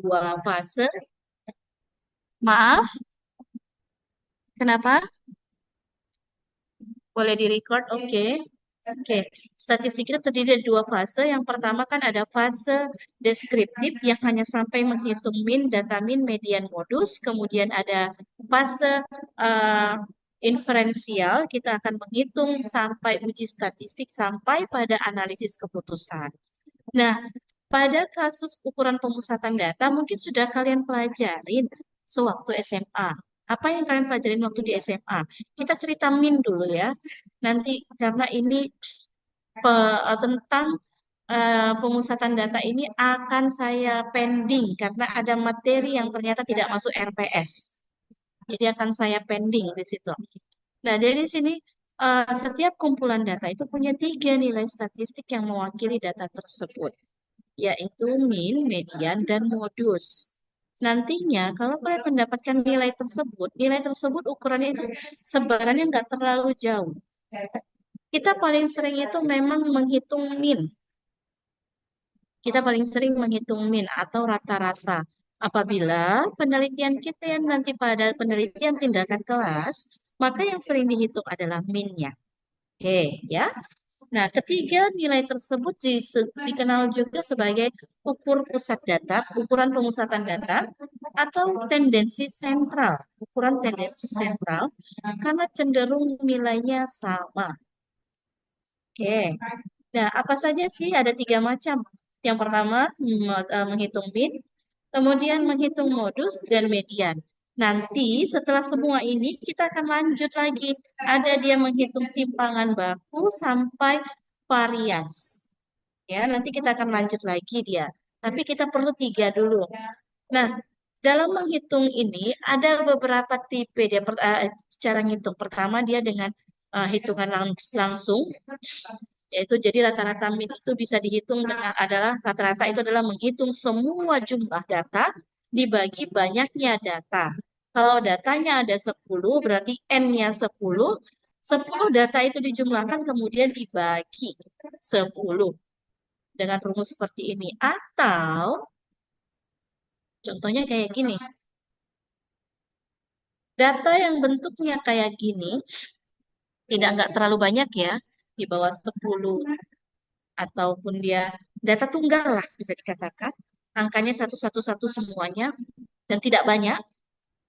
dua fase. Maaf, kenapa? Boleh di-record? Oke. Oke, statistik itu terdiri dari dua fase. Yang pertama kan ada fase deskriptif yang hanya sampai menghitung min, data min, median, modus. Kemudian ada fase eh, inferensial, kita akan menghitung sampai uji statistik sampai pada analisis keputusan. Nah, pada kasus ukuran pemusatan data mungkin sudah kalian pelajarin sewaktu SMA. Apa yang kalian pelajarin waktu di SMA? Kita cerita min dulu ya. Nanti karena ini tentang pemusatan data ini akan saya pending karena ada materi yang ternyata tidak masuk RPS. Jadi akan saya pending di situ. Nah, dari sini setiap kumpulan data itu punya tiga nilai statistik yang mewakili data tersebut, yaitu min, median, dan modus. Nantinya, kalau kalian mendapatkan nilai tersebut ukurannya itu sebarannya nggak terlalu jauh. Kita paling sering itu memang menghitung min. Kita paling sering menghitung min atau rata-rata. Apabila penelitian kita yang nanti pada penelitian tindakan kelas, maka yang sering dihitung adalah minnya. Oke, ya. Nah, ketiga nilai tersebut dikenal juga sebagai ukuran pemusatan data atau tendensi sentral. Ukuran tendensi sentral karena cenderung nilainya sama. Oke. Nah, apa saja sih? Ada tiga macam. Yang pertama, menghitung min, kemudian menghitung modus, dan median. Nanti setelah semua ini, kita akan lanjut lagi. Ada dia menghitung simpangan baku sampai varians. Ya, nanti kita akan lanjut lagi dia. Tapi kita perlu tiga dulu. Nah, dalam menghitung ini ada beberapa tipe dia cara ngitung. Pertama dia dengan hitungan langsung, yaitu jadi rata-rata min itu bisa dihitung dengan adalah rata-rata itu adalah menghitung semua jumlah data dibagi banyaknya data. Kalau datanya ada 10 berarti N-nya 10. 10 data itu dijumlahkan kemudian dibagi 10 dengan rumus seperti ini. Atau contohnya kayak gini. Data yang bentuknya kayak gini tidak nggak terlalu banyak ya, di bawah 10 ataupun dia data tunggal lah bisa dikatakan. Angkanya satu-satu-satu semuanya dan tidak banyak.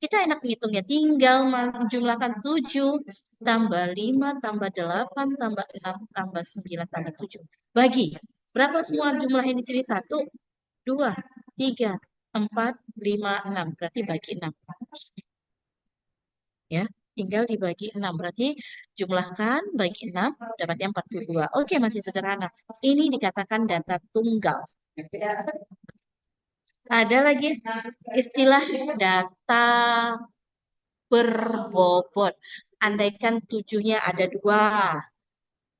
Kita enak ngitungnya, tinggal menjumlahkan 7 tambah 5 tambah 8 tambah 6 tambah 9 tambah 7. Bagi. Berapa semua jumlahnya di sini? 1, 2, 3, 4, 5, 6. Berarti bagi 6. Ya, tinggal dibagi 6. Berarti jumlahkan bagi 6 dapatnya 42. Oke, masih sederhana. Ini dikatakan data tunggal. Ada lagi istilah data berbobot. Andaikan 7-nya ada 2,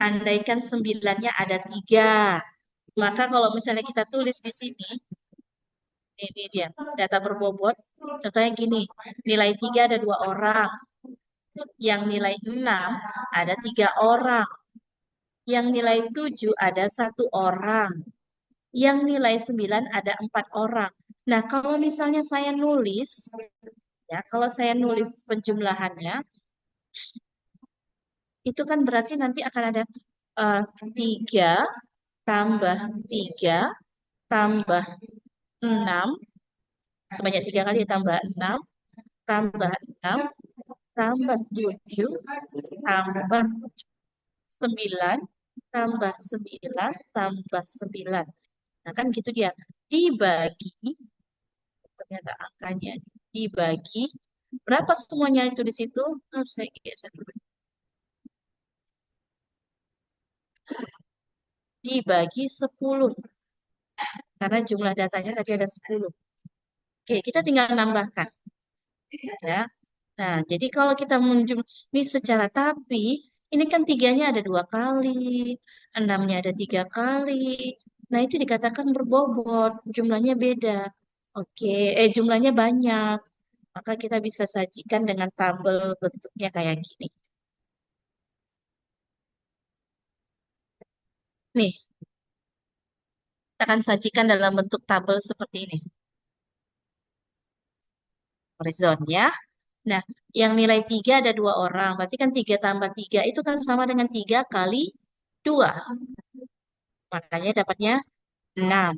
andaikan 9-nya ada 3. Maka kalau misalnya kita tulis di sini, ini dia, data berbobot. Contohnya gini, nilai 3 ada 2 orang, yang nilai 6 ada 3 orang, yang nilai 7 ada 1 orang, yang nilai 9 ada 4 orang. Nah, kalau misalnya saya nulis, ya, kalau saya nulis penjumlahannya, itu kan berarti nanti akan ada 3 tambah 3 tambah 6, sebanyak 3 kali tambah 6, tambah 6, tambah 7, tambah 9, tambah 9, tambah 9. Nah kan gitu dia. Dibagi, ternyata angkanya dibagi, berapa semuanya itu di situ? Saya geser dulu. Dibagi 10. Karena jumlah datanya tadi ada 10. Oke, kita tinggal nambahkan. Ya. Nah, jadi kalau kita ini secara tapi, ini kan tiganya ada 2 kali, 6-nya ada 3 kali. Nah, itu dikatakan berbobot, jumlahnya beda. Oke, jumlahnya banyak. Maka kita bisa sajikan dengan tabel bentuknya kayak gini. Nih, kita akan sajikan dalam bentuk tabel seperti ini. horizon ya. Nah, yang nilai 3 ada dua orang. Berarti kan 3 tambah 3 itu kan sama dengan 3 kali 2. Makanya dapatnya 6.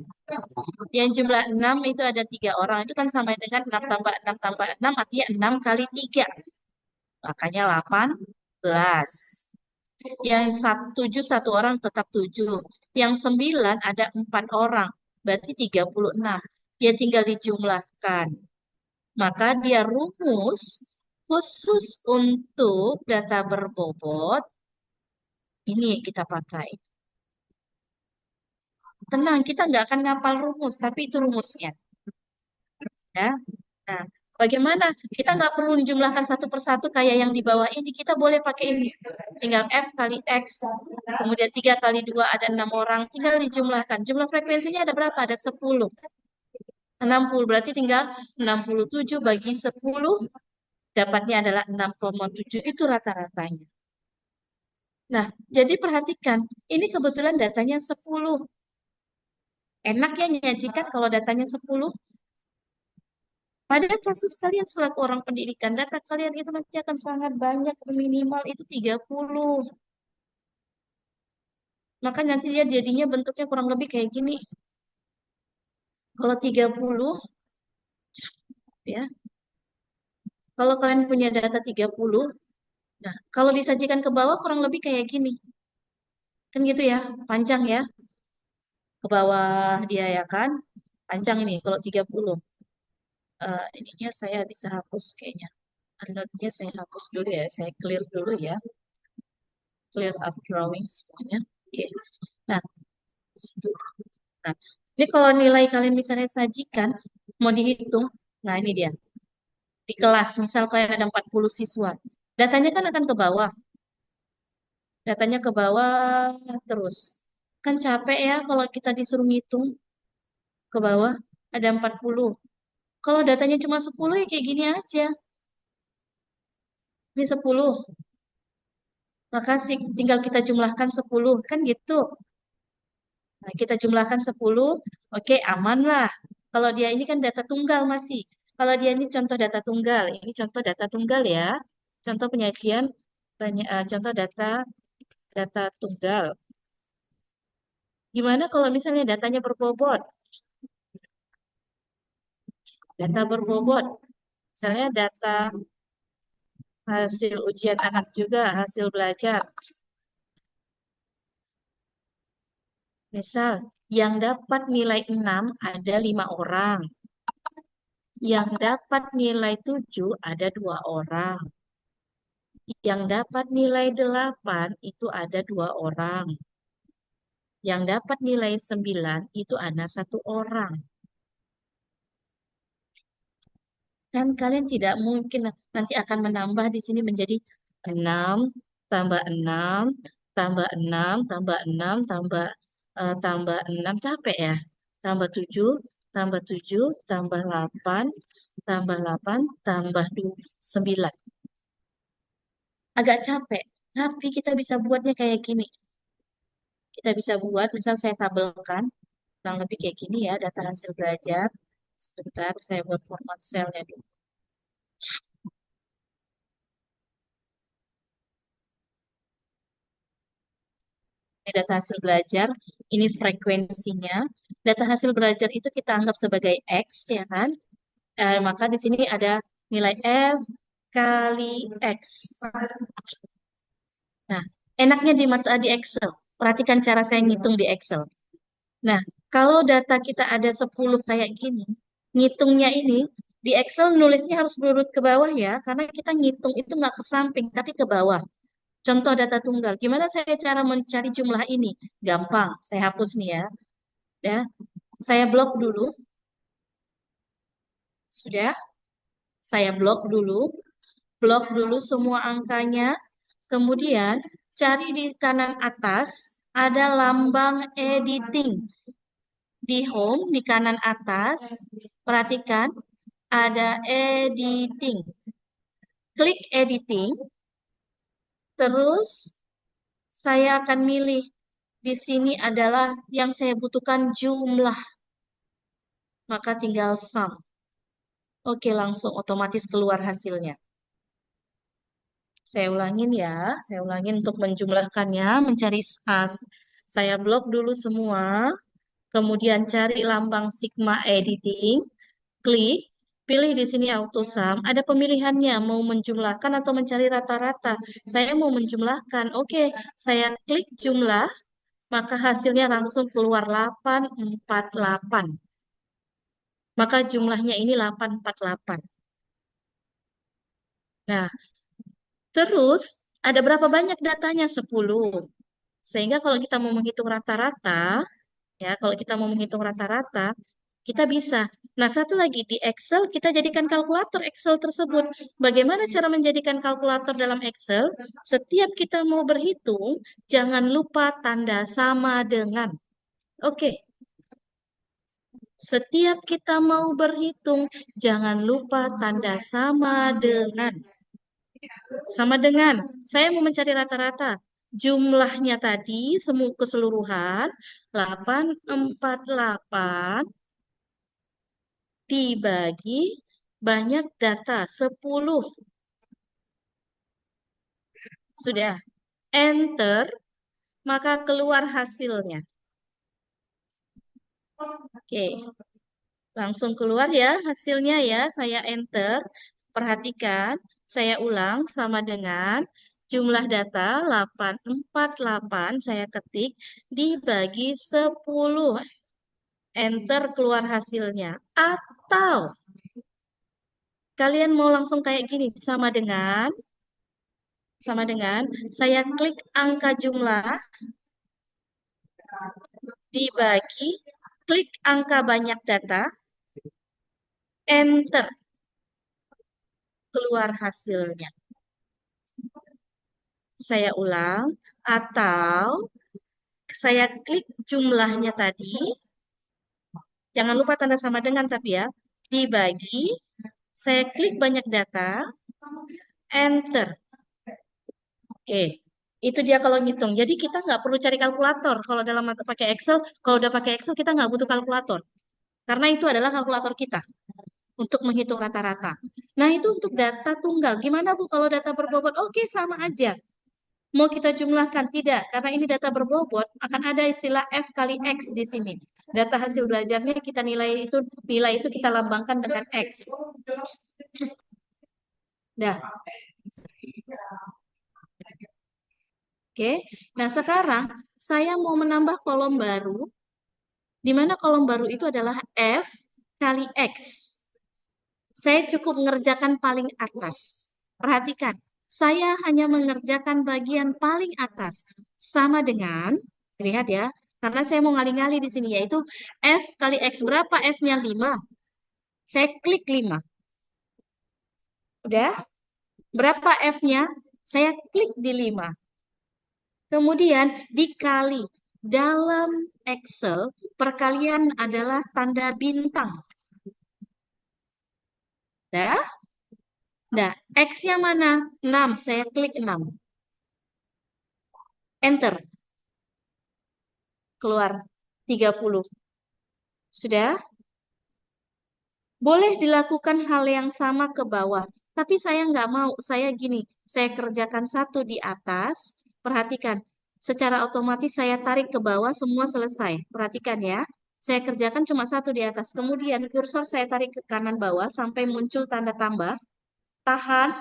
Yang jumlah 6 itu ada 3 orang. Itu kan sama dengan 6 tambah 6 tambah 6 artinya 6 kali 3. Makanya 18. Yang 7 satu orang tetap 7. Yang 9 ada 4 orang. Berarti 36. Ya tinggal dijumlahkan. Maka dia rumus khusus untuk data berbobot ini kita pakai. Tenang, kita nggak akan ngapal rumus, tapi itu rumusnya. Ya. Nah, bagaimana? Kita nggak perlu menjumlahkan satu persatu kayak yang di bawah ini. Kita boleh pakai ini. Tinggal F kali X. Kemudian 3 kali 2 ada 6 orang. Tinggal dijumlahkan. Jumlah frekuensinya ada berapa? Ada 10. 60. Berarti tinggal 67 bagi 10. Dapatnya adalah 6,7. Itu rata-ratanya. Nah, jadi perhatikan. Ini kebetulan datanya 10. Enak ya nyajikan kalau datanya 10. Pada kasus kalian selaku orang pendidikan, data kalian itu nanti akan sangat banyak, minimal itu 30. Maka nanti dia jadinya bentuknya kurang lebih kayak gini. Kalau 30, ya. Kalau kalian punya data 30, nah kalau disajikan ke bawah kurang lebih kayak gini. Kan gitu ya, panjang ya. Ke bawah dia ya kan. Panjang ini kalau 30. Ininya saya bisa hapus kayaknya. Unload-nya saya hapus dulu ya, saya clear dulu ya. Clear up drawing semuanya. Oke. Nah, nah, ini kalau nilai kalian misalnya sajikan, mau dihitung, nah ini dia. Di kelas, misal kalian ada 40 siswa, datanya kan akan ke bawah. Datanya ke bawah terus. Kan capek ya kalau kita disuruh ngitung ke bawah, ada 40. Kalau datanya cuma 10 ya kayak gini aja. Ini 10, maka sih tinggal kita jumlahkan 10, kan gitu. Nah, kita jumlahkan 10, oke aman lah. Kalau dia ini kan data tunggal masih. Kalau dia ini contoh data tunggal, ini contoh data tunggal ya. Contoh penyajian banyak contoh data data tunggal. Gimana kalau misalnya datanya berbobot? Data berbobot. Misalnya data hasil ujian anak juga, hasil belajar. Misal, yang dapat nilai 6 ada 5 orang. Yang dapat nilai 7 ada 2 orang. Yang dapat nilai 8 itu ada 2 orang. Yang dapat nilai 9 itu ada 1 orang. Kan kalian tidak mungkin nanti akan menambah di sini menjadi 6 tambah 6 tambah 6 tambah 6 tambah 6 capek ya. Tambah 7 tambah 7 tambah 8 tambah 8 tambah 9. Agak capek, tapi kita bisa buatnya kayak gini. Kita bisa buat, misal saya tabelkan, kurang lebih kayak gini ya, data hasil belajar. Sebentar, saya buat format selnya dulu. Ini data hasil belajar, ini frekuensinya. Data hasil belajar itu kita anggap sebagai X, ya kan? Maka di sini ada nilai F kali X. Nah, enaknya di Excel. Perhatikan cara saya ngitung di Excel. Nah, kalau data kita ada 10 kayak gini, ngitungnya ini di Excel nulisnya harus berurut ke bawah ya, karena kita ngitung itu nggak ke samping, tapi ke bawah. Contoh data tunggal. Gimana saya cara mencari jumlah ini? Gampang, saya hapus nih ya. Ya, saya blok dulu. Sudah, saya blok dulu semua angkanya. Kemudian cari di kanan atas ada lambang editing. Di home di kanan atas, perhatikan ada editing. Klik editing, terus saya akan milih di sini adalah yang saya butuhkan jumlah, maka tinggal sum. Oke, langsung otomatis keluar hasilnya. Saya ulangin ya, saya ulangin untuk menjumlahkannya, mencari saya blok dulu semua, kemudian cari lambang sigma editing, klik, pilih di sini auto sum, ada pemilihannya mau menjumlahkan atau mencari rata-rata. Saya mau menjumlahkan, oke, saya klik jumlah, maka hasilnya langsung keluar 848. Maka jumlahnya ini 848. Nah, terus ada berapa banyak datanya? 10. Sehingga kalau kita mau menghitung rata-rata, ya, kalau kita mau menghitung rata-rata, kita bisa. Nah, satu lagi di Excel kita jadikan kalkulator Excel tersebut. Bagaimana cara menjadikan kalkulator dalam Excel? Setiap kita mau berhitung, jangan lupa tanda sama dengan. Oke, setiap kita mau berhitung, jangan lupa tanda sama dengan. Sama dengan, saya mau mencari rata-rata. Jumlahnya tadi, semua keseluruhan, 848 dibagi banyak data, 10. Sudah, enter, maka keluar hasilnya. Oke, langsung keluar ya hasilnya ya, saya enter. Perhatikan, saya ulang sama dengan jumlah data 848 saya ketik dibagi 10. Enter keluar hasilnya. Atau kalian mau langsung kayak gini sama dengan saya klik angka jumlah dibagi klik angka banyak data, enter keluar hasilnya. Saya ulang, atau saya klik jumlahnya tadi, jangan lupa tanda sama dengan tapi ya, dibagi, saya klik banyak data, enter. Oke, itu dia kalau ngitung. Jadi kita nggak perlu cari kalkulator. Kalau dalam pakai Excel, kalau udah pakai Excel kita nggak butuh kalkulator. Karena itu adalah kalkulator kita untuk menghitung rata-rata. Nah, itu untuk data tunggal. Gimana Bu kalau data berbobot? Oke, sama aja. Mau kita jumlahkan? Tidak, karena ini data berbobot, akan ada istilah F kali X di sini. Data hasil belajarnya kita nilai itu kita lambangkan dengan X. Dah. Oke. Nah, sekarang saya mau menambah kolom baru, di mana kolom baru itu adalah F kali X. Saya cukup mengerjakan paling atas. Perhatikan, saya hanya mengerjakan bagian paling atas. Sama dengan, lihat ya, karena saya mau ngali-ngali di sini, yaitu F kali X. Berapa F-nya? 5. Saya klik 5. Udah? Berapa F-nya? Saya klik di 5. Kemudian dikali. Dalam Excel, perkalian adalah tanda bintang. Dah? Nah, X-nya mana? 6. Saya klik 6. Enter. Keluar 30. Sudah? Boleh dilakukan hal yang sama ke bawah. Tapi saya nggak mau. Saya gini. Saya kerjakan satu di atas. Perhatikan. Secara otomatis saya tarik ke bawah semua selesai. Perhatikan ya. Saya kerjakan cuma satu di atas. Kemudian kursor saya tarik ke kanan bawah sampai muncul tanda tambah. Tahan.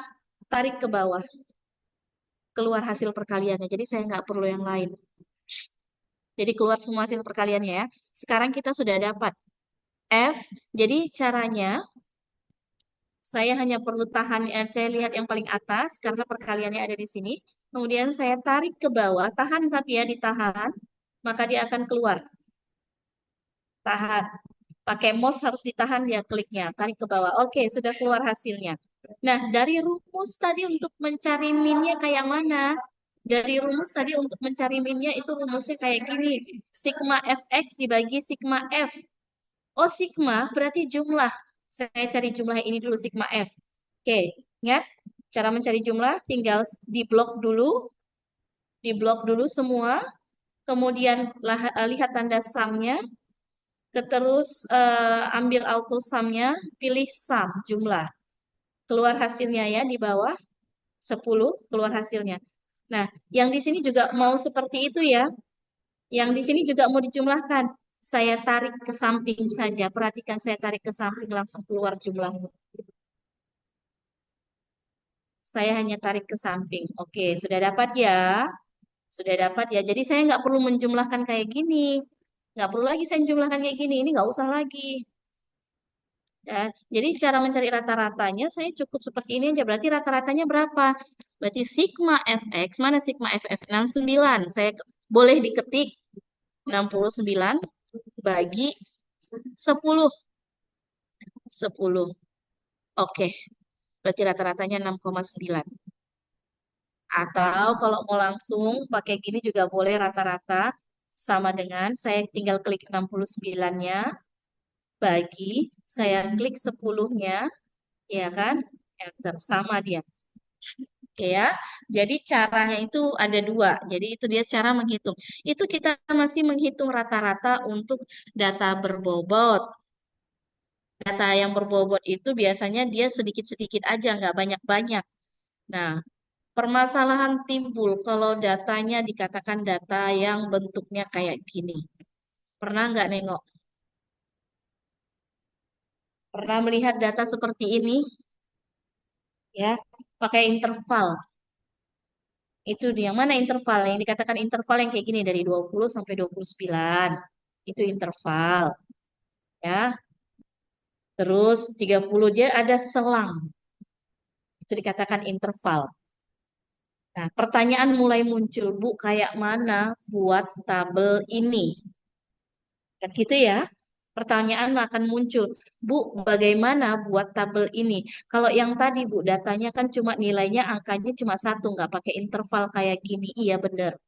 Tarik ke bawah. Keluar hasil perkaliannya. Jadi saya nggak perlu yang lain. Jadi keluar semua hasil perkaliannya ya. Sekarang kita sudah dapat F. Jadi caranya saya hanya perlu tahan, saya lihat yang paling atas karena perkaliannya ada di sini. Kemudian saya tarik ke bawah, tahan tapi ya ditahan, maka dia akan keluar. Tahan. Pakai mouse harus ditahan dia kliknya, tarik ke bawah. Oke, sudah keluar hasilnya. Nah, dari rumus tadi untuk mencari minnya kayak mana? Dari rumus tadi untuk mencari minnya itu rumusnya kayak gini. Sigma fx dibagi sigma f. Oh, sigma berarti jumlah. Saya cari jumlah ini dulu, sigma F. Oke, ingat? Cara mencari jumlah tinggal di blok dulu semua. Kemudian lihat tanda sumnya. Terus ambil auto sum-nya, pilih sum jumlah. Keluar hasilnya ya di bawah 10 keluar hasilnya. Nah, yang di sini juga mau seperti itu ya. Yang di sini juga mau dijumlahkan. Saya tarik ke samping saja. Perhatikan saya tarik ke samping langsung keluar jumlahnya. Saya hanya tarik ke samping. Oke, sudah dapat ya. Sudah dapat ya. Jadi saya nggak perlu menjumlahkan kayak gini. Nggak perlu lagi saya menjumlahkan kayak gini. Ini nggak usah lagi. Ya, jadi cara mencari rata-ratanya saya cukup seperti ini aja. Berarti rata-ratanya berapa? Berarti sigma fx, mana sigma fx? 69. Saya boleh diketik 69 bagi 10. 10. Oke, berarti rata-ratanya 6,9. Atau kalau mau langsung pakai gini juga boleh rata-rata sama dengan saya tinggal klik 69-nya bagi saya klik 10-nya, ya kan? Enter, sama dia. Oke ya. Jadi caranya itu ada dua. Jadi itu dia cara menghitung. Itu kita masih menghitung rata-rata untuk data berbobot. Data yang berbobot itu biasanya dia sedikit-sedikit aja, nggak banyak-banyak. Nah, permasalahan timbul kalau datanya dikatakan data yang bentuknya kayak gini. Pernah nggak nengok? Pernah melihat data seperti ini? Ya, pakai interval. Itu dia. Mana interval? Yang dikatakan interval yang kayak gini dari 20 sampai 29. Itu interval. Ya. Terus 30 dia ada selang. Itu dikatakan interval. Nah, pertanyaan mulai muncul, Bu, kayak mana buat tabel ini? Kan gitu ya. Pertanyaan akan muncul, Bu, bagaimana buat tabel ini? Kalau yang tadi, Bu, datanya kan cuma nilainya, angkanya cuma satu, nggak pakai interval kayak gini. Iya, benar.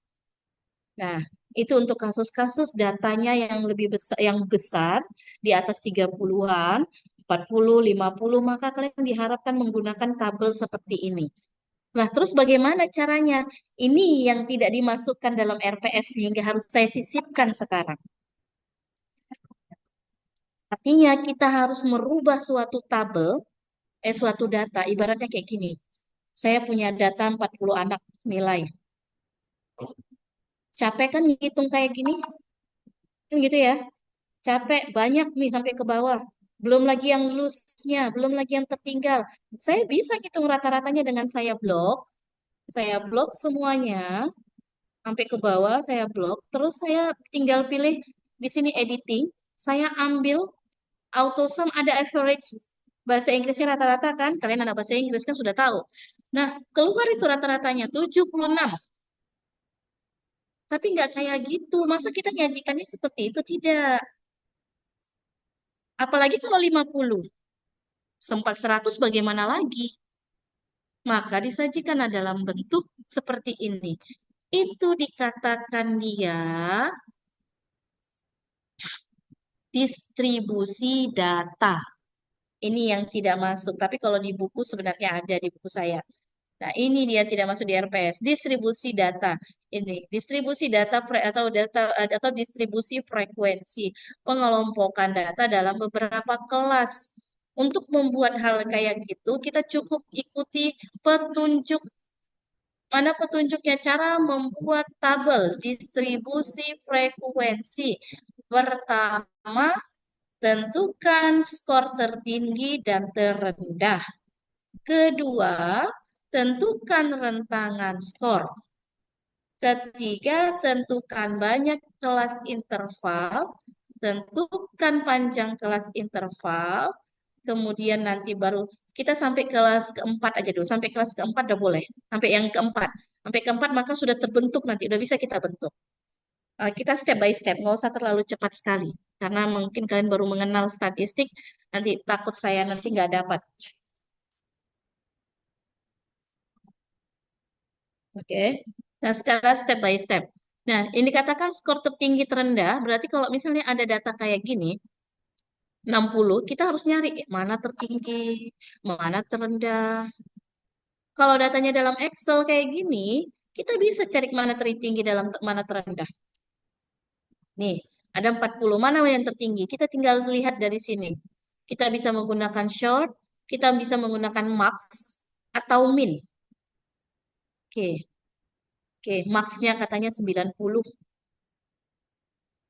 Nah, itu untuk kasus-kasus datanya yang lebih besar, di atas 30-an, 40, 50, maka kalian diharapkan menggunakan tabel seperti ini. Nah, terus bagaimana caranya? Ini yang tidak dimasukkan dalam RPS sehingga harus saya sisipkan sekarang. Artinya kita harus merubah suatu tabel, suatu data, ibaratnya kayak gini. Saya punya data 40 anak nilai. Capek kan ngitung kayak gini? Kan gitu ya. Capek banyak nih sampai ke bawah. Belum lagi yang loose-nya, belum lagi yang tertinggal. Saya bisa hitung rata-ratanya dengan saya blok semuanya sampai ke bawah, saya blok. Terus saya tinggal pilih di sini editing, saya ambil auto sum ada average bahasa Inggrisnya rata-rata kan? Kalian anak bahasa Inggris kan sudah tahu. Nah, keluar itu rata-ratanya 76. Tapi nggak kayak gitu. Masa kita nyajikannya seperti itu? Tidak. Apalagi kalau 50. Sempat 100 bagaimana lagi? Maka disajikan dalam bentuk seperti ini. Itu dikatakan dia distribusi data. Ini yang tidak masuk, tapi kalau di buku sebenarnya ada di buku saya. Nah, ini dia tidak masuk di RPS. Distribusi data. Ini distribusi data atau distribusi frekuensi, pengelompokan data dalam beberapa kelas. Untuk membuat hal kayak gitu, kita cukup ikuti petunjuk. Mana petunjuknya? Cara membuat tabel distribusi frekuensi. Pertama, tentukan skor tertinggi dan terendah. Kedua, tentukan rentangan skor. Ketiga, tentukan banyak kelas interval. Tentukan panjang kelas interval. Kemudian nanti baru kita sampai kelas keempat aja dulu. Sampai kelas keempat udah boleh. Sampai yang keempat. Sampai keempat maka sudah terbentuk nanti. Udah bisa kita bentuk. Kita step by step. Nggak usah terlalu cepat sekali. Karena mungkin kalian baru mengenal statistik. Nanti takut saya nanti nggak dapat. Oke. Nah, secara step by step. Nah, ini dikatakan skor tertinggi terendah, berarti kalau misalnya ada data kayak gini, 60, kita harus nyari mana tertinggi, mana terendah. Kalau datanya dalam Excel kayak gini, kita bisa cari mana tertinggi dalam mana terendah. Nih, Ada 40. Mana yang tertinggi? Kita tinggal lihat dari sini. Kita bisa menggunakan short, kita bisa menggunakan max atau min. Oke, oke, max-nya katanya 90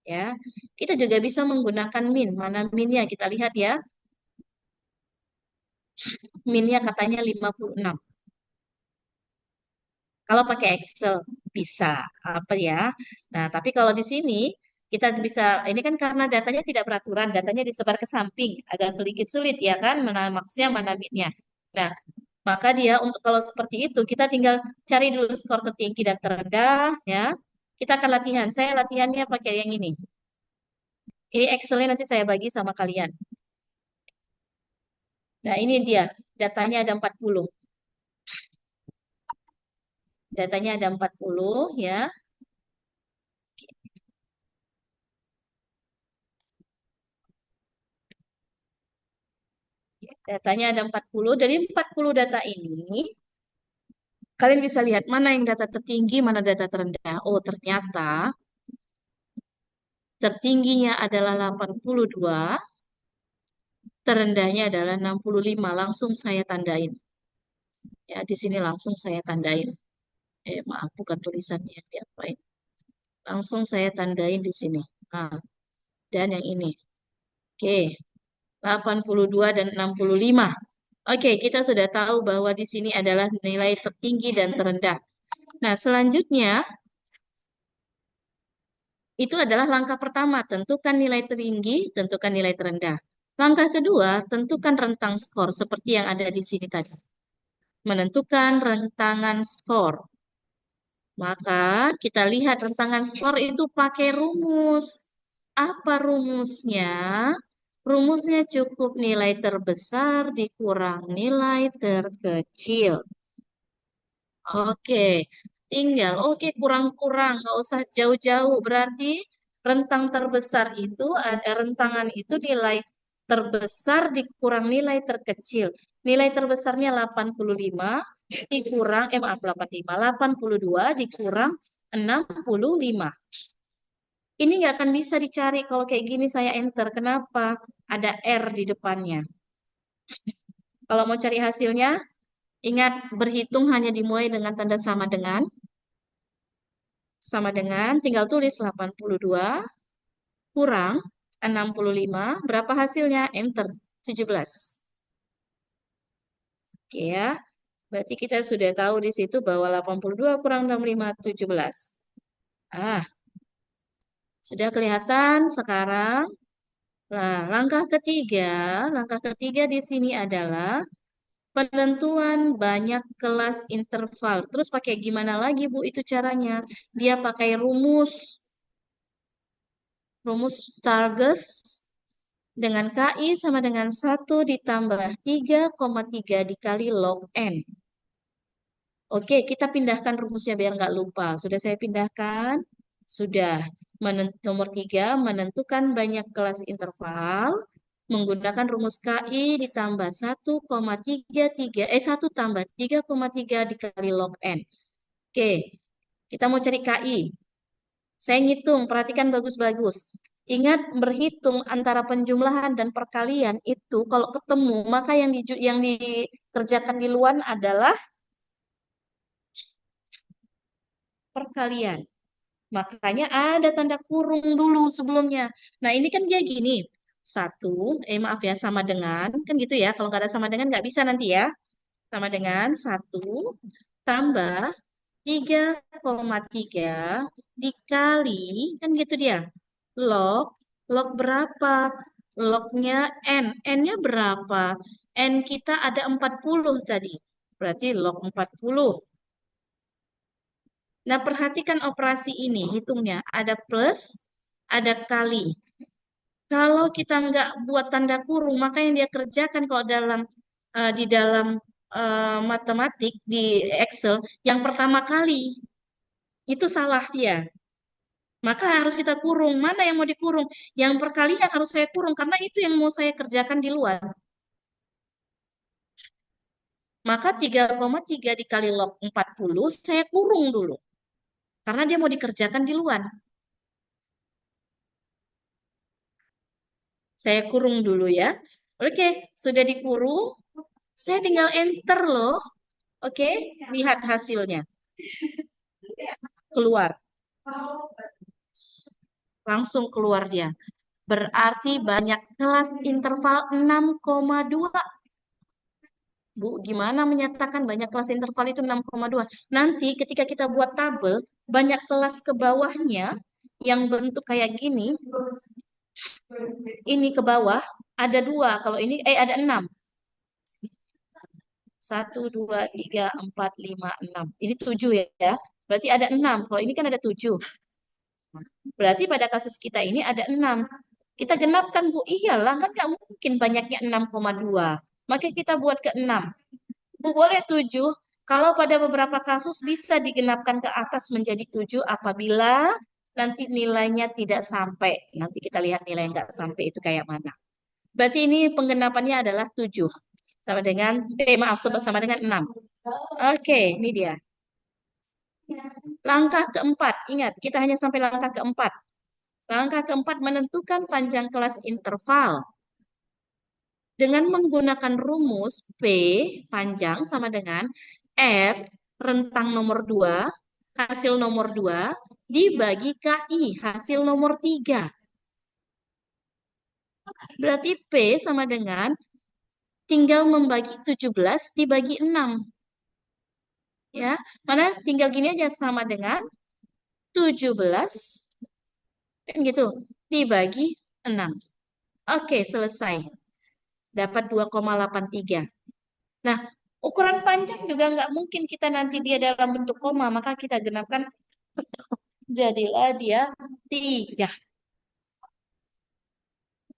ya. Kita juga bisa menggunakan min. Mana minnya? Kita lihat ya. Minnya katanya 56. Kalau pakai Excel bisa apa ya? Nah, tapi kalau di sini kita bisa ini kan karena datanya tidak beraturan, datanya disebar ke samping, agak sedikit sulit ya kan, mana maksnya mana minnya. Nah, maka dia untuk kalau seperti itu kita tinggal cari dulu skor tertinggi dan terendah ya. Kita akan latihan. Saya latihannya pakai yang ini. Ini Excelnya nanti saya bagi sama kalian. Nah, ini dia. Datanya ada 40. Datanya ada 40 ya. Datanya ada 40. Dari 40 data ini, kalian bisa lihat mana yang data tertinggi, mana data terendah. Oh, ternyata tertingginya adalah 82, terendahnya adalah 65. Langsung saya tandain. Ya, di sini langsung saya tandain. Maaf, bukan tulisannya yang diapain. Langsung saya tandain di sini. Nah, dan yang ini. Oke, 82 dan 65. Oke, kita sudah tahu bahwa di sini adalah nilai tertinggi dan terendah. Nah, selanjutnya itu adalah langkah pertama, tentukan nilai tertinggi, tentukan nilai terendah. Langkah kedua, tentukan rentang skor seperti yang ada di sini tadi. Menentukan rentangan skor. Maka kita lihat rentangan skor itu pakai rumus. Apa rumusnya? Rumusnya cukup nilai terbesar dikurang nilai terkecil. Oke, tinggal. Oke, kurang-kurang, nggak usah jauh-jauh. Berarti rentang terbesar itu ada rentangan itu nilai terbesar dikurang nilai terkecil. Nilai terbesarnya 85 dikurang, maaf 85, 82 dikurang 65. Ini nggak akan bisa dicari kalau kayak gini saya enter. Kenapa? Ada R di depannya. Kalau mau cari hasilnya, ingat berhitung hanya dimulai dengan tanda sama dengan tinggal tulis 82 kurang 65 berapa hasilnya? Enter 17. Oke ya. Berarti kita sudah tahu di situ bahwa 82 kurang 65 17. Ah, sudah kelihatan sekarang. Nah, langkah ketiga di sini adalah penentuan banyak kelas interval. Terus pakai gimana lagi, Bu, itu caranya? Dia pakai rumus Stargess dengan KI sama dengan 1 ditambah 3,3 dikali log N. Oke, kita pindahkan rumusnya biar nggak lupa. Sudah saya pindahkan? Sudah. Nomor 3, menentukan banyak kelas interval menggunakan rumus KI ditambah 1,33, 1 tambah 3,3 dikali log N. Oke, kita mau cari KI. Saya ngitung, perhatikan bagus-bagus. Ingat berhitung antara penjumlahan dan perkalian itu kalau ketemu maka yang dikerjakan di luar adalah perkalian. Makanya ada tanda kurung dulu sebelumnya. Nah ini kan dia gini. Satu, maaf ya, sama dengan, kan gitu ya. Kalau nggak ada sama dengan nggak bisa nanti ya. Sama dengan 1 tambah 3,3 dikali, kan gitu dia. Log, log berapa? Lognya N. N-nya berapa? N kita ada 40 tadi. Berarti log 40. Nah, perhatikan operasi ini, hitungnya. Ada plus, ada kali. Kalau kita nggak buat tanda kurung, maka yang dia kerjakan kalau di dalam matematik, di Excel, yang pertama kali, itu salah dia. Maka harus kita kurung. Mana yang mau dikurung? Yang perkalian harus saya kurung, karena itu yang mau saya kerjakan di luar. Maka 3,3 dikali log 40, saya kurung dulu. Karena dia mau dikerjakan di luar. Saya kurung dulu ya. Oke, sudah dikurung. Saya tinggal enter loh. Oke, lihat hasilnya. Keluar. Langsung keluar dia. Berarti banyak kelas interval 6,2. Bu, gimana menyatakan banyak kelas interval itu 6,2? Nanti ketika kita buat tabel, banyak kelas ke bawahnya yang bentuk kayak gini, ini ke bawah, ada dua. Kalau ini, ada 6. 1, 2, 3, 4, 5, 6. Ini 7 ya. Berarti ada 6. Kalau ini kan ada 7. Berarti pada kasus kita ini ada 6. Kita genapkan, Bu. Iyalah, kan nggak mungkin banyaknya 6,2. Maka kita buat ke 6. Bu, boleh 7. Kalau pada beberapa kasus bisa digenapkan ke atas menjadi 7 apabila nanti nilainya tidak sampai. Nanti kita lihat nilai yang nggak sampai itu kayak mana. Berarti ini penggenapannya adalah 7. Sama dengan, maaf, sama dengan 6. Oke, ini dia. Langkah keempat, ingat, kita hanya sampai langkah keempat. Langkah keempat menentukan panjang kelas interval. Dengan menggunakan rumus P panjang sama dengan R rentang nomor 2, hasil nomor 2, dibagi KI, hasil nomor 3. Berarti P sama dengan tinggal membagi 17 dibagi 6. Ya, mana tinggal gini aja sama dengan 17 kan gitu dibagi 6. Oke, selesai. Dapat 2,83. Nah, ukuran panjang juga nggak mungkin kita nanti dia dalam bentuk koma, maka kita genapkan jadilah dia 3.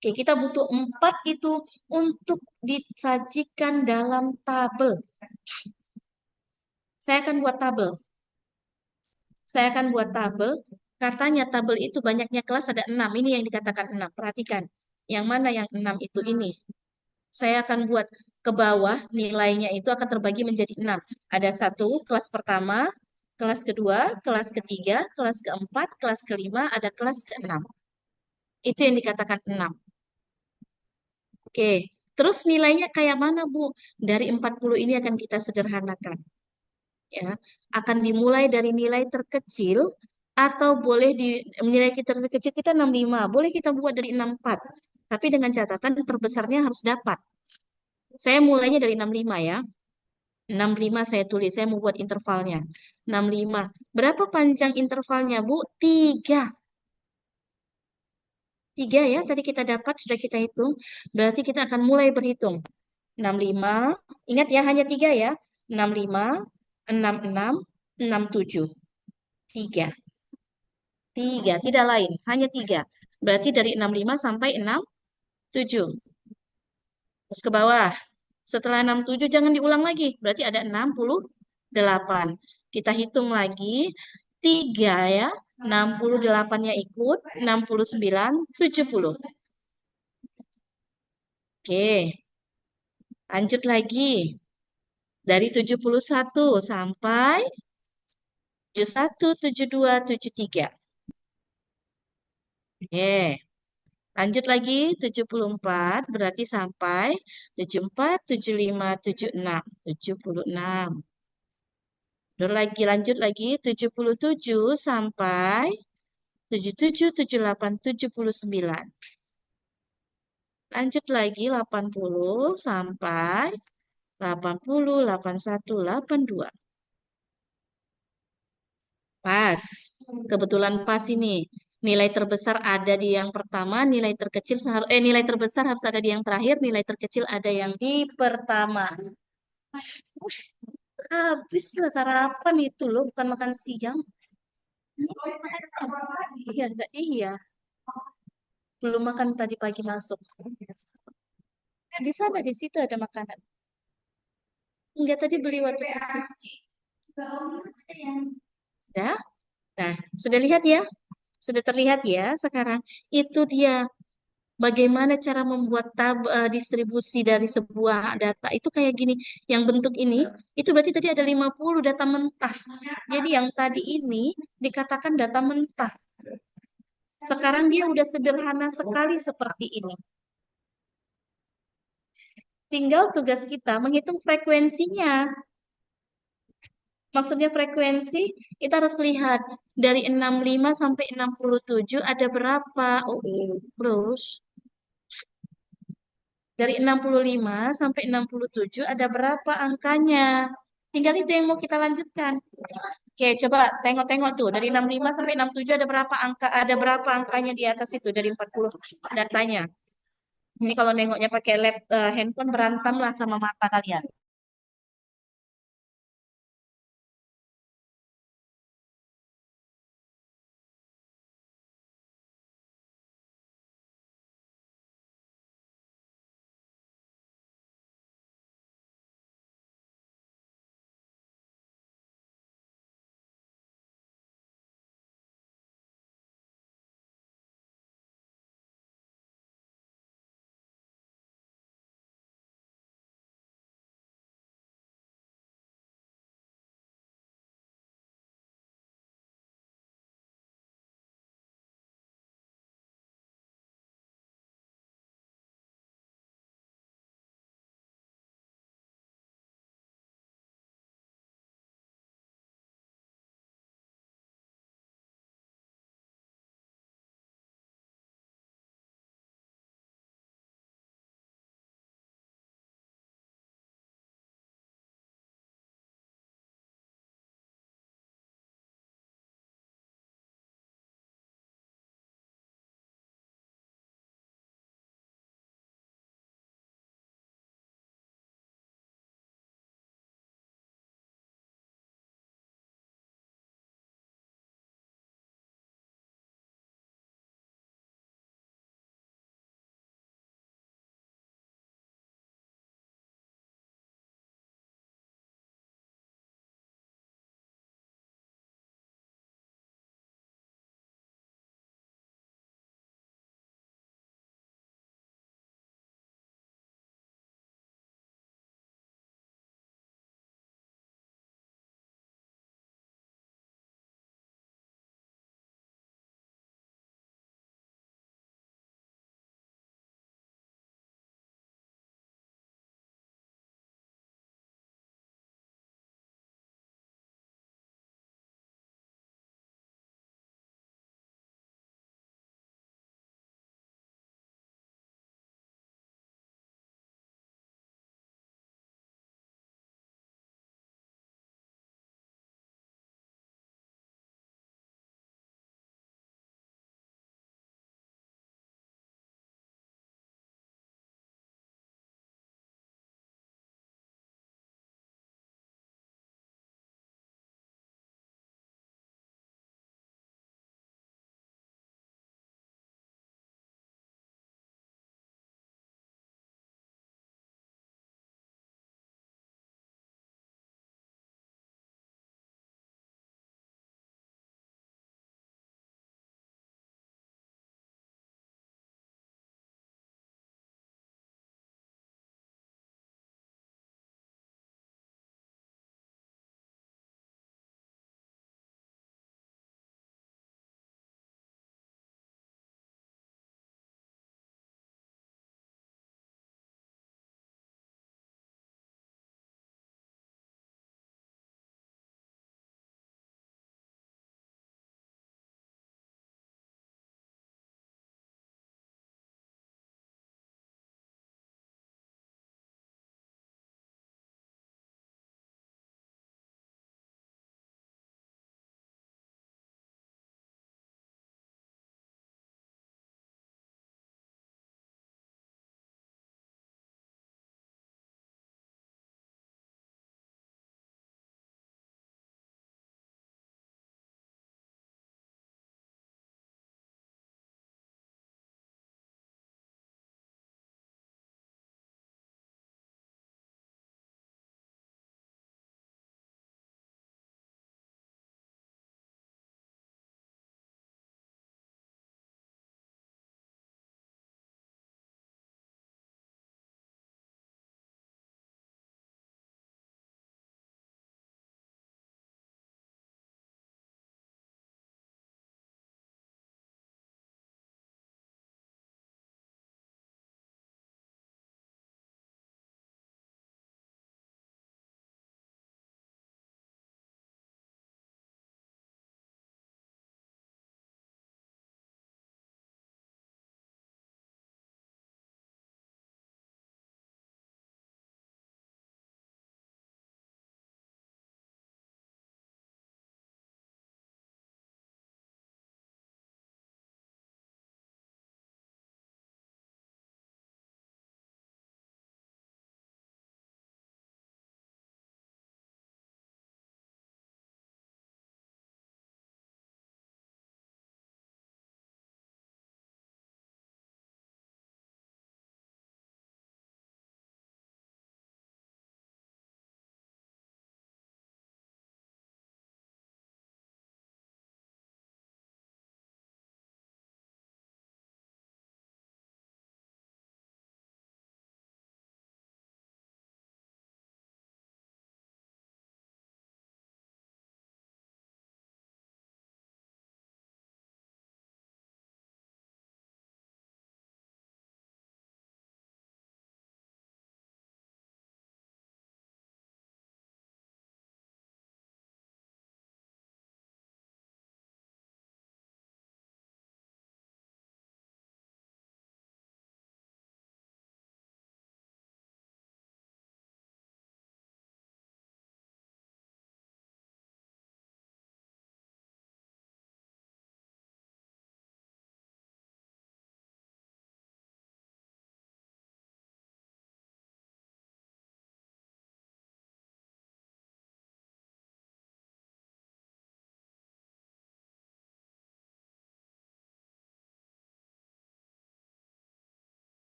Oke, kita butuh 4 itu untuk disajikan dalam tabel. Saya akan buat tabel. Saya akan buat tabel. Katanya tabel itu banyaknya kelas ada 6. Ini yang dikatakan 6. Perhatikan. Yang mana yang 6 itu ini. Saya akan buat ke bawah nilainya itu akan terbagi menjadi 6. Ada 1, kelas pertama, kelas kedua, kelas ketiga, kelas keempat, kelas kelima, ada kelas keenam. Itu yang dikatakan 6. Oke, terus nilainya kayak mana, Bu? Dari 40 ini akan kita sederhanakan. Ya, akan dimulai dari nilai terkecil atau boleh di nilai kita terkecil kita 65, boleh kita buat dari 64. Tapi dengan catatan terbesarnya harus dapat. Saya mulainya dari 65 ya. 65 saya tulis, saya mau buat intervalnya. 65. Berapa panjang intervalnya, Bu? 3. 3 ya, tadi kita dapat, sudah kita hitung. Berarti kita akan mulai berhitung. 65, ingat ya, hanya 3 ya. 65, 66, 67. 3. 3, tidak lain, hanya 3. Berarti dari 65 sampai 67. Terus ke bawah. Setelah 67 jangan diulang lagi. Berarti ada 68. Kita hitung lagi. 3 ya. 68-nya ikut. 69, 70. Oke. Lanjut lagi. Dari 71 sampai 71, 72, 73. Oke. Lanjut lagi 74 berarti sampai 74, 75, 76, 76. Terus lagi lanjut lagi 77 sampai 77, 78, 79. Lanjut lagi 80 sampai 80, 81, 82. Pas. Kebetulan pas ini. Nilai terbesar ada di yang pertama, nilai terbesar harus ada di yang terakhir, nilai terkecil ada yang di pertama. Habis lah sarapan itu loh, bukan makan siang. Iya, enggak iya. Belum makan tadi pagi masuk. Di sana, di situ ada makanan. Enggak, tadi beli waktu. Sudah? Nah, sudah lihat ya? Sudah terlihat ya sekarang? Itu dia. Bagaimana cara membuat distribusi dari sebuah data itu kayak gini. Yang bentuk ini, itu berarti tadi ada 50 data mentah. Jadi yang tadi ini dikatakan data mentah. Sekarang dia udah sederhana sekali seperti ini. tinggal tugas kita menghitung frekuensinya. Maksudnya frekuensi, kita harus lihat dari 65 sampai 67 ada berapa. Terus dari 65 sampai 67 ada berapa angkanya. Tinggal itu yang mau kita lanjutkan. Oke, coba tengok-tengok tuh. Dari 65 sampai 67 ada berapa angka, ada berapa angkanya di atas itu dari 40 datanya. Ini kalau nengoknya pakai handphone berantam lah sama mata kalian.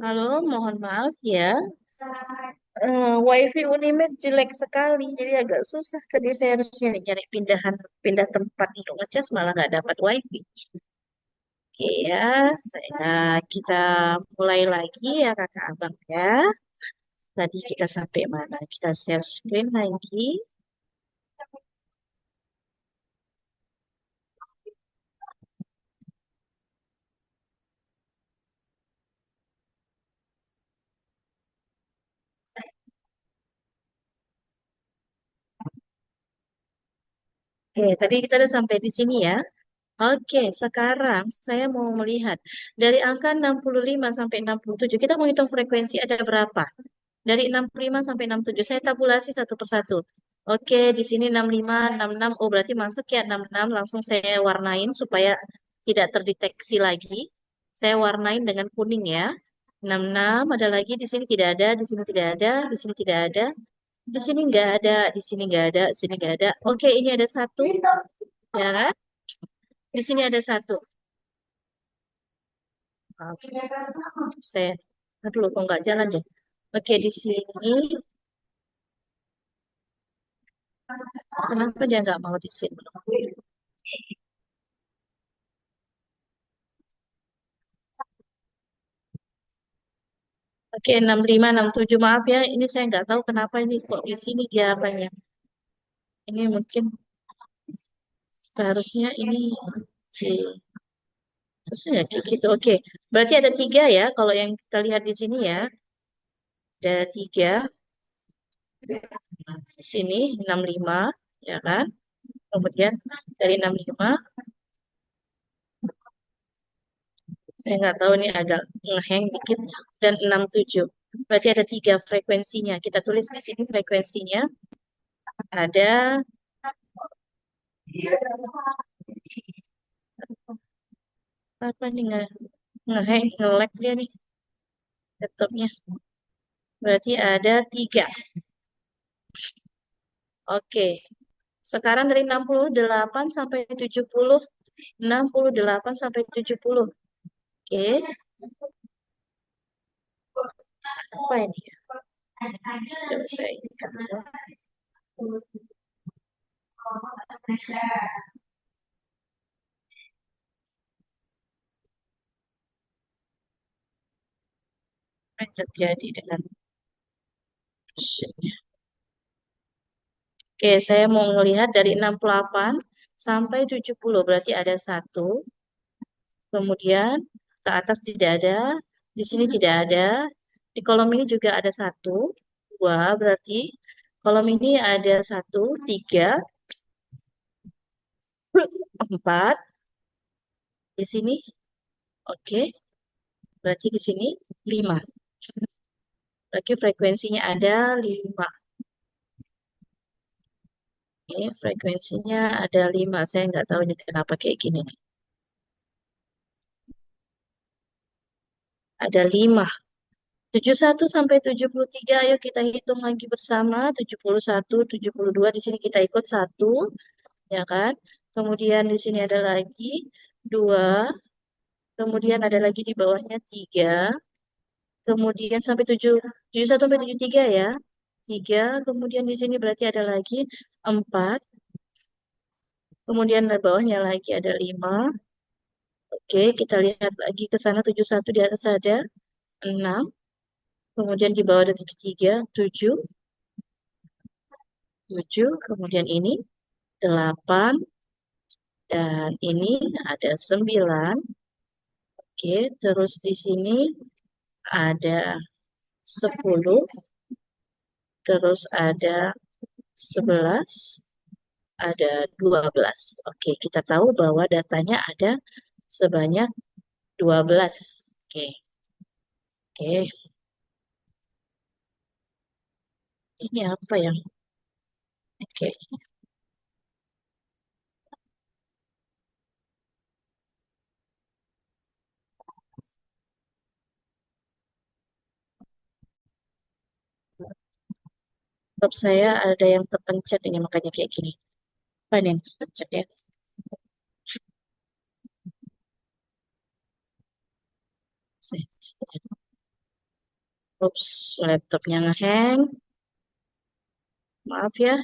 Halo, mohon maaf ya. WiFi Unimed jelek sekali, jadi agak susah. Tadi saya harus nyari-nyari pindah tempat untuk ngecas, malah nggak dapat WiFi. Oke ya, kita mulai lagi ya kakak abang ya. Tadi kita sampai mana? Kita share screen lagi. Oke, tadi kita udah sampai di sini ya. Oke, sekarang saya mau melihat dari angka 65 sampai 67, kita mau hitung frekuensi ada berapa? Dari 65 sampai 67, saya tabulasi satu persatu. Oke, di sini 65, 66, oh berarti masuk ya 66, langsung saya warnain supaya tidak terdeteksi lagi. Saya warnain dengan kuning ya. 66, ada lagi, di sini tidak ada, di sini tidak ada, di sini tidak ada, di sini nggak ada, di sini nggak ada, di sini nggak ada. Oke, ini ada satu, ya kan? Di sini ada satu. Maaf, saya, aduh, kok nggak jalan deh. Oke, di sini, kenapa dia nggak mau di sini? Oke, 65, 67. Maaf ya, ini saya nggak tahu kenapa ini kok di sini dia apanya. Ini mungkin seharusnya ini C. Terusnya ya kayak gitu. Oke, berarti ada tiga ya. Kalau yang kita lihat di sini ya, ada tiga. Di sini 65, ya kan? Kemudian dari 65, saya nggak tahu ini agak ngeheng dikit, dan 67. Berarti ada tiga frekuensinya. Kita tulis di sini frekuensinya. Ada apa nih ngeheng, nge-lag dia nih laptopnya. Berarti ada tiga. Oke. Sekarang dari 68 sampai 70. 68 sampai 70. Oke. Apa ini? Coba saya ingat. Apa yang terjadi dengan mesinnya? Oke, saya mau melihat dari 68 sampai 70. Berarti ada satu. Kemudian ke atas tidak ada. Di sini tidak ada. Di kolom ini juga ada satu. Dua, berarti kolom ini ada satu, tiga, empat. Di sini, oke. Berarti di sini lima. Berarti frekuensinya ada lima. Oke, frekuensinya ada lima. Saya nggak tahu ini kenapa kayak gini. Ada lima. 71 sampai 73, ayo kita hitung lagi bersama. 71, 72, di sini kita ikut satu, ya kan? Kemudian di sini ada lagi dua, kemudian ada lagi di bawahnya tiga, kemudian sampai 71 sampai 73 ya. Tiga, kemudian di sini berarti ada lagi empat, kemudian di bawahnya lagi ada lima. Oke, kita lihat lagi ke sana 71 di atas ada enam, kemudian di bawah ada 73, tujuh, tujuh, kemudian ini delapan, dan ini ada sembilan. Oke, terus di sini ada sepuluh, terus ada sebelas, ada 12. Oke, kita tahu bahwa datanya ada sebanyak 12. Oke, oke. Ini apa yang? Oke, laptop saya ada yang terpencet ini makanya kayak gini. Apa ini yang terpencet ya? Saya- Ups, laptopnya ngehang. Maaf ya,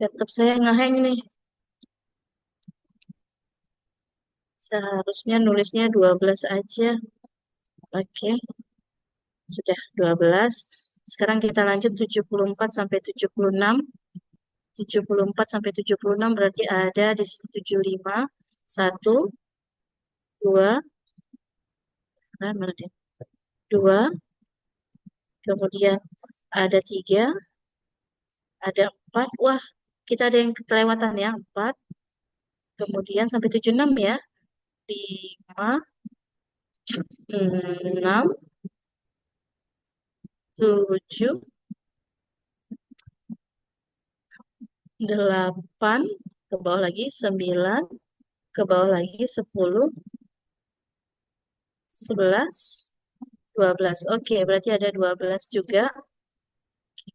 laptop saya ngehang nih. Seharusnya nulisnya 12 aja. Oke, sudah 12. Sekarang kita lanjut 74 sampai 76. 74 sampai 76 berarti ada di sini 75. Satu, dua, kan berarti. Dua, kemudian ada tiga, ada empat. Wah, kita ada yang kelewatan ya, empat. Kemudian sampai 76 ya. Lima, enam, tujuh, delapan, ke bawah lagi, sembilan, ke bawah lagi, 10, 11, 12. Oke, berarti ada 12 juga,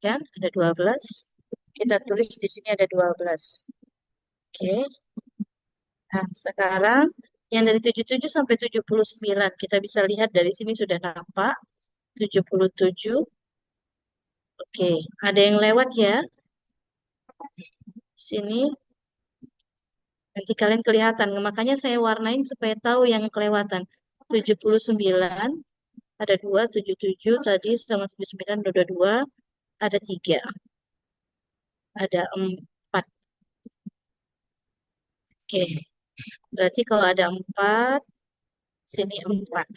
kan? Ada 12. Kita tulis di sini ada 12. Oke. Nah, sekarang yang dari 77 sampai 79 kita bisa lihat dari sini sudah nampak 77. Oke, ada yang lewat ya. Sini nanti kalian kelihatan. Makanya saya warnain supaya tahu yang kelewatan. 79 ada 2, 77 tadi sama 79 ada 2, ada 3, ada 4. Oke, berarti kalau ada 4, sini 4.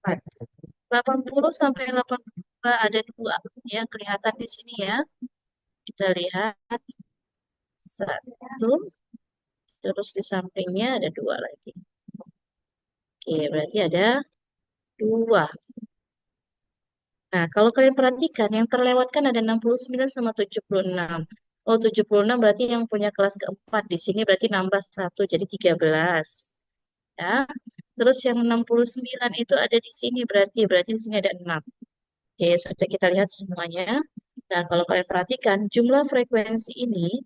4. 80 sampai 82 ada 2 ya, kelihatan di sini ya. Kita lihat satu, terus di sampingnya ada 2 lagi. Oke, berarti ada 2. Nah, kalau kalian perhatikan, yang terlewatkan ada 69 sama 76. Oh, 76 berarti yang punya kelas keempat. Di sini berarti nambah 1, jadi 13. Ya. Terus yang 69 itu ada di sini, berarti di sini ada 6. Oke, sudah kita lihat semuanya. Nah, kalau kalian perhatikan, jumlah frekuensi ini,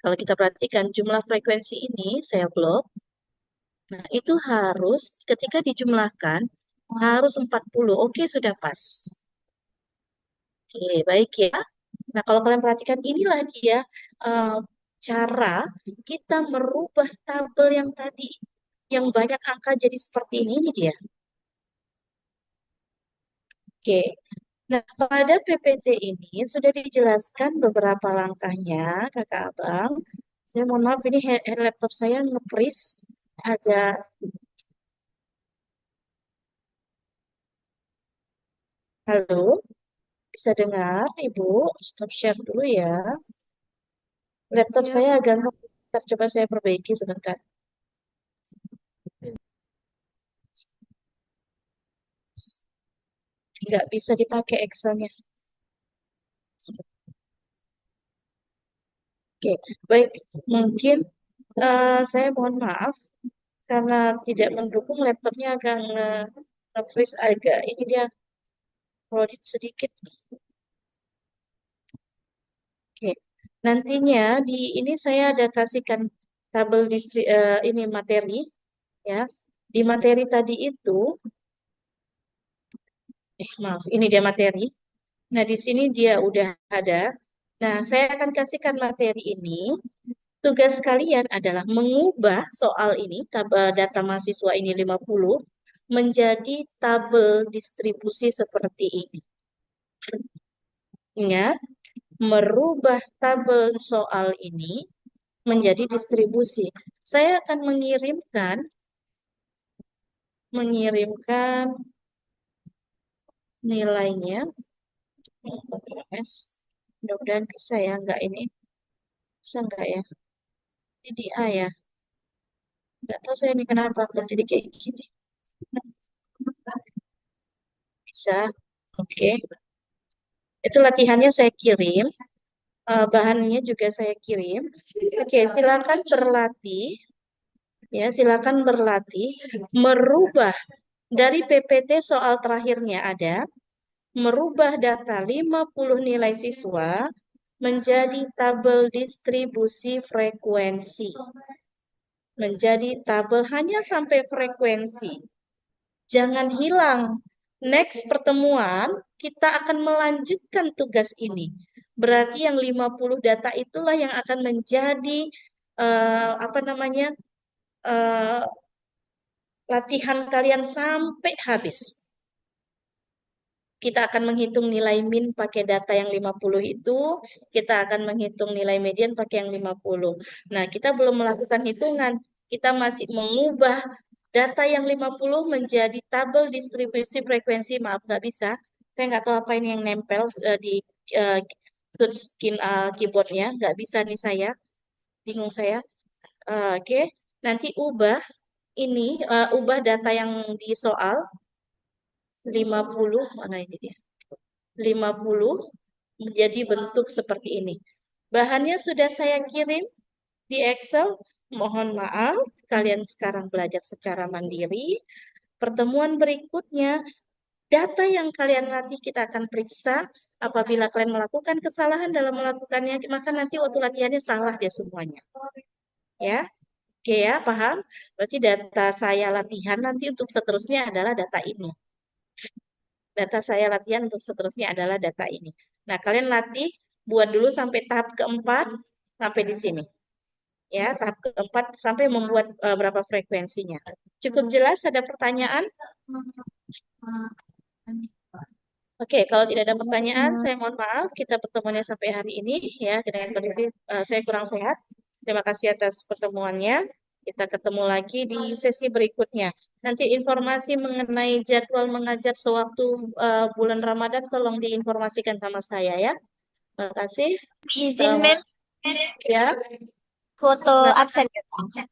kalau kita perhatikan jumlah frekuensi ini, saya blok. Nah, itu harus ketika dijumlahkan, harus 40. Oke, sudah pas. Oke, baik ya. Nah, kalau kalian perhatikan inilah dia eh, cara kita merubah tabel yang tadi yang banyak angka jadi seperti ini dia. Oke. Nah, pada PPT ini sudah dijelaskan beberapa langkahnya, Kakak Abang. Saya mohon maaf ini laptop saya nge-freeze agak. Halo, bisa dengar Ibu? Stop share dulu ya. Laptop saya agak nge-freeze. Coba saya perbaiki sebentar. Nggak bisa dipakai Excelnya. Oke, baik. Mungkin saya mohon maaf karena tidak mendukung laptopnya agak nge-freeze agak. Ini dia kredit sedikit. Oke. Nantinya di ini saya ada kasihkan tabel ini materi ya. Di materi tadi itu, maaf, ini dia materi. Nah, di sini dia udah ada. Nah, saya akan kasihkan materi ini. Tugas kalian adalah mengubah soal ini, tabel data mahasiswa ini 50, menjadi tabel distribusi seperti ini. Ingat, merubah tabel soal ini menjadi distribusi. Saya akan mengirimkan nilainya. Mudah-mudahan bisa ya, enggak ini. Bisa enggak ya? Ini di A ya. Enggak tahu saya ini kenapa jadi kayak gini. Bisa. Oke. Itu latihannya saya kirim. Bahannya juga saya kirim. Oke, silakan berlatih. Ya, silakan berlatih merubah dari PPT soal terakhirnya ada merubah data 50 nilai siswa menjadi tabel distribusi frekuensi. menjadi tabel hanya sampai frekuensi. Jangan hilang. Next pertemuan kita akan melanjutkan tugas ini. Berarti yang 50 data itulah yang akan menjadi apa namanya? eh, latihan kalian sampai habis. Kita akan menghitung nilai min pakai data yang 50 itu, kita akan menghitung nilai median pakai yang 50. Nah, kita belum melakukan hitungan, kita masih mengubah data yang 50 menjadi tabel distribusi frekuensi. Maaf, nggak bisa. Saya nggak tahu apa ini yang nempel di uh, touchscreen keyboardnya. Nggak bisa nih saya, bingung saya. Oke, nanti ubah data yang di soal 50, mana ini dia? 50 menjadi bentuk seperti ini. Bahannya sudah saya kirim di Excel. Mohon maaf, kalian sekarang belajar secara mandiri. Pertemuan berikutnya, data yang kalian latih kita akan periksa. Apabila kalian melakukan kesalahan dalam melakukannya, maka nanti waktu latihannya salah dia semuanya. Ya, oke ya, paham? Berarti data saya latihan nanti untuk seterusnya adalah data ini. Data saya latihan untuk seterusnya adalah data ini. Nah, kalian latih buat dulu sampai tahap keempat sampai di sini. Ya, tahap keempat sampai membuat berapa frekuensinya. Cukup jelas? Ada pertanyaan? Oke, kalau tidak ada pertanyaan, saya mohon maaf. Kita pertemuannya sampai hari ini ya dengan kondisi saya kurang sehat. Terima kasih atas pertemuannya. Kita ketemu lagi di sesi berikutnya. Nanti informasi mengenai jadwal mengajar sewaktu bulan Ramadan tolong diinformasikan sama saya ya. Terima kasih. Izin, Mem, Ya. foto Nah, absen. ya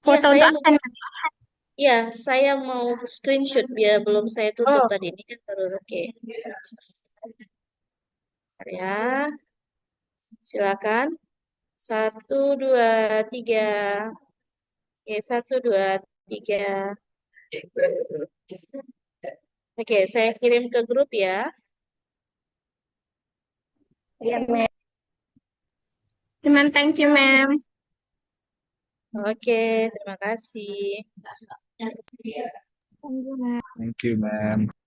Foto saya untuk mau absen. ya saya mau screenshot biar belum saya tutup Oh, tadi ini kan baru oke. Ya, silakan. Satu, dua, tiga. Oke, satu, dua, tiga. Oke, saya kirim ke grup ya. iya, Mem. Cuman thank you, Mem. Oke, terima kasih. Thank you, Mem. Thank you, ma'am.